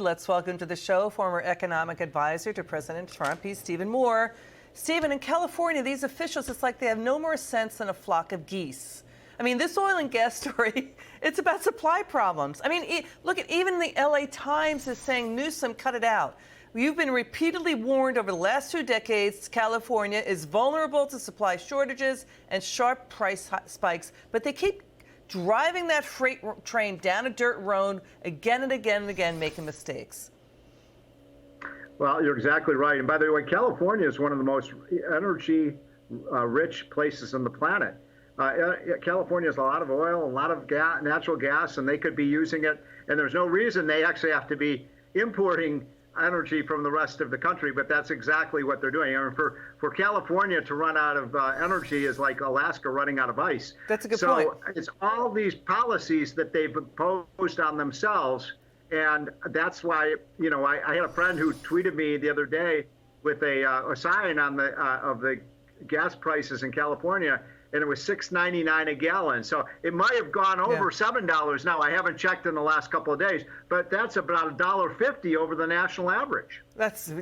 Let's welcome to the show former economic advisor to President Trump. He's Stephen Moore. Stephen, in California, these officials, it's like they have no more sense than a flock of geese. I mean, this oil and gas story, it's about supply problems. I mean, look at even the LA Times is saying, Newsom, cut it out. You've been repeatedly warned over the last 2 decades California is vulnerable to supply shortages and sharp price spikes, but they keep driving that freight train down a dirt road again and again and again, making mistakes. Well, you're exactly right. And by the way, California is one of the most energy rich places on the planet. California has a lot of oil, a lot of natural gas, and they could be using it. And there's no reason they actually have to be importing energy from the rest of the country, but that's exactly what they're doing. I mean, for California to run out of energy is like Alaska running out of ice. That's a good point. So it's all these policies that they've imposed on themselves, and that's why, you know, I had a friend who tweeted me the other day with a sign on of the gas prices in California, and it was $6.99 a gallon. So it might have gone over $7 now. I haven't checked in the last couple of days, but that's about $1.50 over the national average. That's,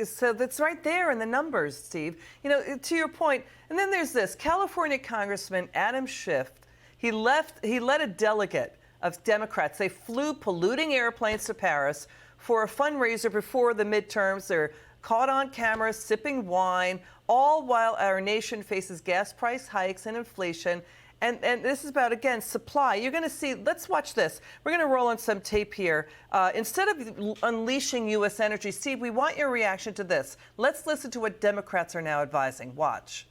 so that's right there in the numbers, Steve. You know, to your point. And then there's this California Congressman Adam Schiff. He led a delegate of Democrats. They flew polluting airplanes to Paris for a fundraiser before the midterms. They're caught on camera sipping wine, all while our nation faces gas price hikes and inflation. And this is about, again, supply. You're going to see, let's watch this. We're going to roll in some tape here. Instead of unleashing U.S. energy, Steve, we want your reaction to this. Let's listen to what Democrats are now advising. Watch.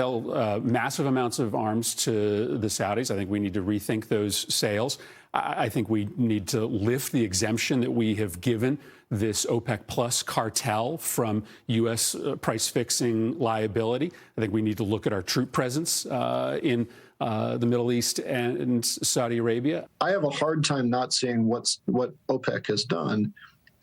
Sell massive amounts of arms to the Saudis. I think we need to rethink those sales. I think we need to lift the exemption that we have given this OPEC Plus cartel from U.S. price fixing liability. I think we need to look at our troop presence in the Middle East and Saudi Arabia. I have a hard time not seeing what OPEC has done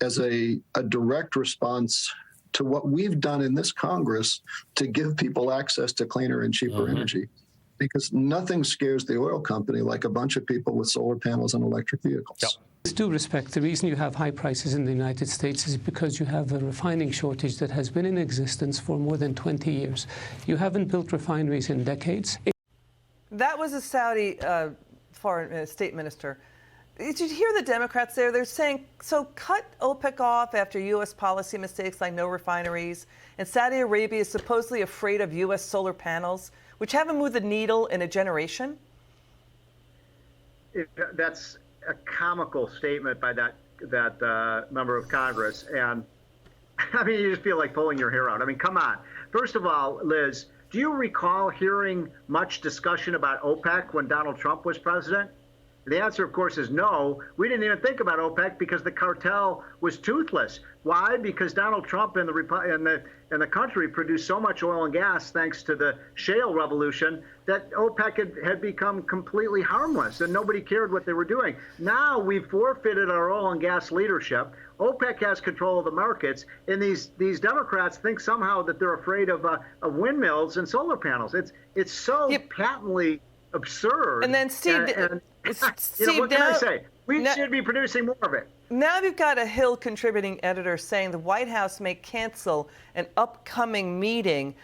as a direct response to what we've done in this Congress to give people access to cleaner and cheaper energy. Because nothing scares the oil company like a bunch of people with solar panels and electric vehicles. Yep. With due respect, the reason you have high prices in the United States is because you have a refining shortage that has been in existence for more than 20 years. You haven't built refineries in decades. That was a Saudi foreign state minister. Did you hear the Democrats there? They're saying, so cut OPEC off after U.S. policy mistakes like no refineries. And Saudi Arabia is supposedly afraid of U.S. solar panels, which haven't moved the needle in a generation. That's a comical statement by that member of Congress. And I mean, you just feel like pulling your hair out. I mean, come on. First of all, Liz, do you recall hearing much discussion about OPEC when Donald Trump was president? The answer, of course, is no. We didn't even think about OPEC because the cartel was toothless. Why? Because Donald Trump and the country produced so much oil and gas thanks to the shale revolution that OPEC had become completely harmless and nobody cared what they were doing. Now we've forfeited our oil and gas leadership. OPEC has control of the markets, and these Democrats think somehow that they're afraid of windmills and solar panels. It's so patently absurd. And then, Steve, Steve, what can I say? We should be producing more of it. Now we've got a Hill contributing editor saying the White House may cancel an upcoming meeting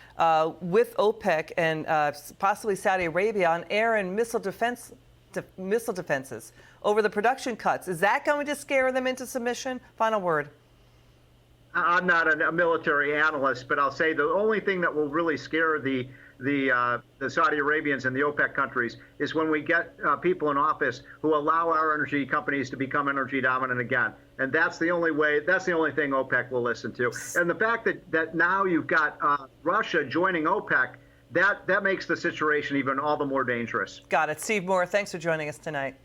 with OPEC and possibly Saudi Arabia on air and missile defenses over the production cuts. Is that going to scare them into submission? Final word. I'm not a military analyst, but I'll say the only thing that will really scare the Saudi Arabians and the OPEC countries is when we get people in office who allow our energy companies to become energy dominant again. And that's the only way, that's the only thing OPEC will listen to. And the fact that now you've got Russia joining OPEC, that makes the situation even all the more dangerous. Got it. Steve Moore, thanks for joining us tonight.